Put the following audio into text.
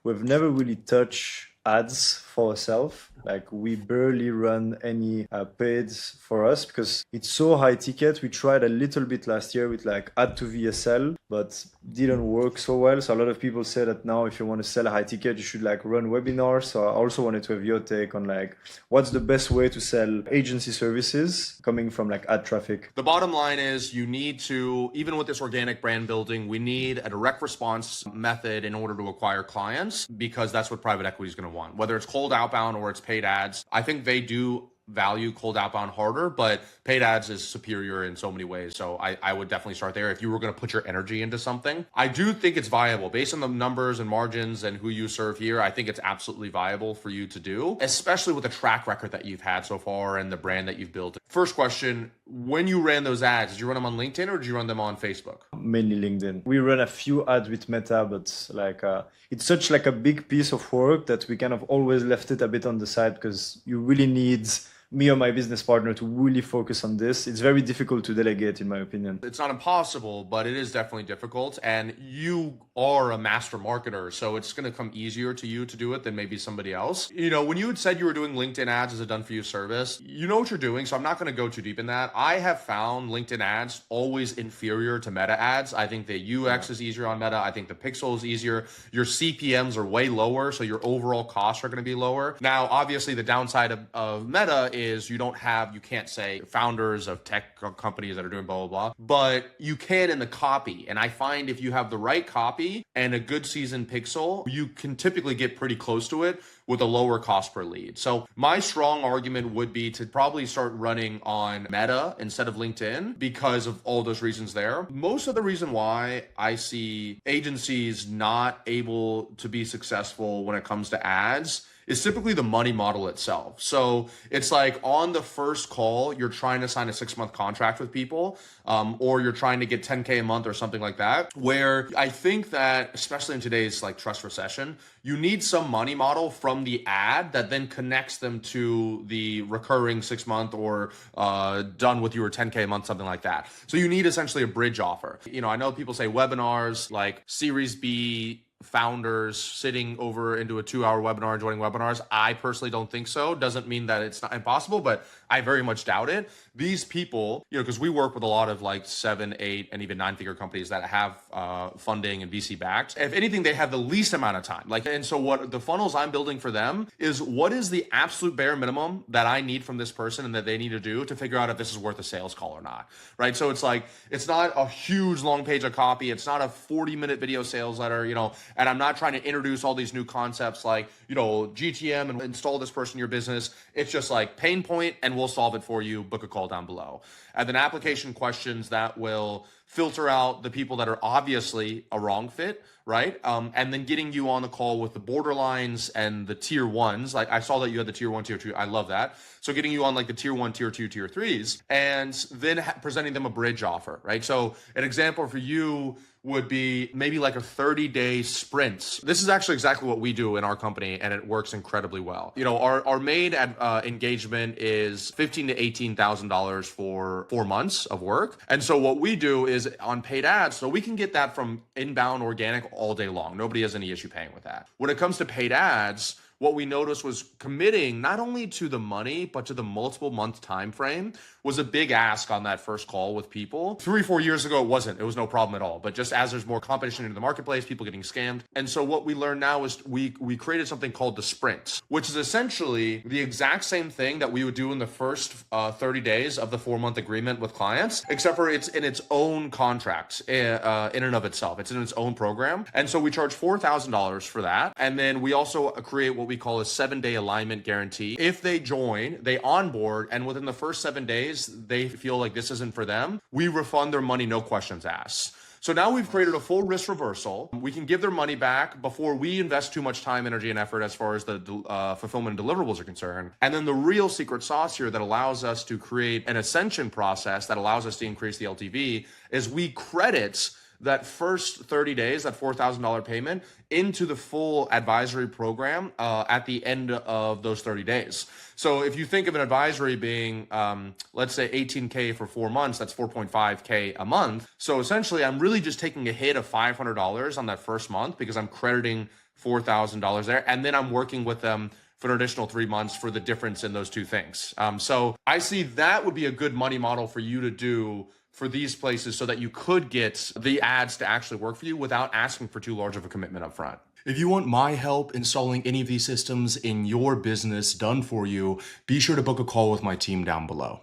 we've never really touched ads for ourselves. Like we barely run any paid for us because it's so high ticket. We tried a little bit last year with like ad to VSL, but didn't work so well. So a lot of people say that now if you want to sell a high ticket, you should like run webinars. So I also wanted to have your take on like what's the best way to sell agency services coming from like ad traffic. The bottom line is you need to, even with this organic brand building, we need a direct response method in order to acquire clients because that's what private equity is going to want. Whether it's cold outbound or it's paid ads, I think they do value cold outbound harder, but paid ads is superior in so many ways. So I would definitely start there if you were going to put your energy into something. I do think it's viable based on the numbers and margins and who you serve here. I think it's absolutely viable for you to do, especially with the track record that you've had so far and the brand that you've built. First question, when you ran those ads, did you run them on LinkedIn or did you run them on Facebook? Mainly LinkedIn. We run a few ads with Meta, but like it's such like a big piece of work that we kind of always left it a bit on the side because you really need me or my business partner to really focus on this. It's very difficult to delegate, in my opinion. It's not impossible, but it is definitely difficult. And you are a master marketer, so it's going to come easier to you to do it than maybe somebody else. You know, when you had said you were doing LinkedIn ads as a done for you service, you know what you're doing. So I'm not going to go too deep in that. I have found LinkedIn ads always inferior to Meta ads. I think the UX is easier on Meta. I think the pixel is easier. Your CPMs are way lower, so your overall costs are going to be lower. Now, obviously, the downside of Meta is you can't say founders of tech companies that are doing blah, blah, blah, but you can in the copy. And I find if you have the right copy and a good seasoned pixel, you can typically get pretty close to it with a lower cost per lead. So my strong argument would be to probably start running on Meta instead of LinkedIn because of all those reasons there. Most of the reason why I see agencies not able to be successful when it comes to ads is typically the money model itself. So it's like on the first call, you're trying to sign a 6-month contract with people, or you're trying to get 10K a month or something like that, where I think that, especially in today's like trust recession, you need some money model from the ad that then connects them to the recurring 6-month or done with your 10K a month, something like that. So you need essentially a bridge offer. You know, I know people say webinars like Series B founders sitting over into a 2-hour webinar, joining webinars. I personally don't think so. Doesn't mean that it's not impossible, but I very much doubt it. These people, you know, because we work with a lot of like 7, 8, and even 9-figure companies that have funding and VC backed. If anything, they have the least amount of time. And so what the funnels I'm building for them is what is the absolute bare minimum that I need from this person and that they need to do to figure out if this is worth a sales call or not, right? So it's like, it's not a huge long page of copy. It's not a 40-minute video sales letter, you know, and I'm not trying to introduce all these new concepts like, you know, GTM and install this person in your business. It's just like pain point and we'll solve it for you. Book a call down below. And then application questions that will filter out the people that are obviously a wrong fit, right? And then getting you on the call with the borderlines and the tier ones. Like I saw that you had the tier 1, tier 2. I love that. So getting you on like the tier 1, tier 2, tier 3s, and then presenting them a bridge offer, right? So an example for you would be maybe like a 30-day sprint. This is actually exactly what we do in our company, and it works incredibly well. You know, our main engagement is $15,000 to $18,000 for 4 months of work. And so what we do is on paid ads, so we can get that from inbound organic all day long. Nobody has any issue paying with that. When it comes to paid ads, what we noticed was committing not only to the money, but to the multiple month time frame was a big ask on that first call with people. 3 or 4 years ago, it wasn't. It was no problem at all. But just as there's more competition in the marketplace, people getting scammed. And so what we learned now is we created something called the sprint, which is essentially the exact same thing that we would do in the first 30 days of the 4-month agreement with clients, except for it's in its own contract in and of itself. It's in its own program. And so we charge $4,000 for that. And then we also create what we call a 7-day alignment guarantee. If they join, they onboard, and within the first 7 days, they feel like this isn't for them, we refund their money, no questions asked. So now we've created a full risk reversal. We can give their money back before we invest too much time, energy, and effort as far as the fulfillment and deliverables are concerned. And then the real secret sauce here that allows us to create an ascension process that allows us to increase the LTV is we credit that first 30 days, that $4,000 payment, into the full advisory program at the end of those 30 days. So if you think of an advisory being, let's say $18K for 4 months, that's $4.5K a month. So essentially, I'm really just taking a hit of $500 on that first month because I'm crediting $4,000 there. And then I'm working with them for an additional 3 months for the difference in those two things. So I see that would be a good money model for you to do for these places so that you could get the ads to actually work for you without asking for too large of a commitment up front. If you want my help installing any of these systems in your business done for you, be sure to book a call with my team down below.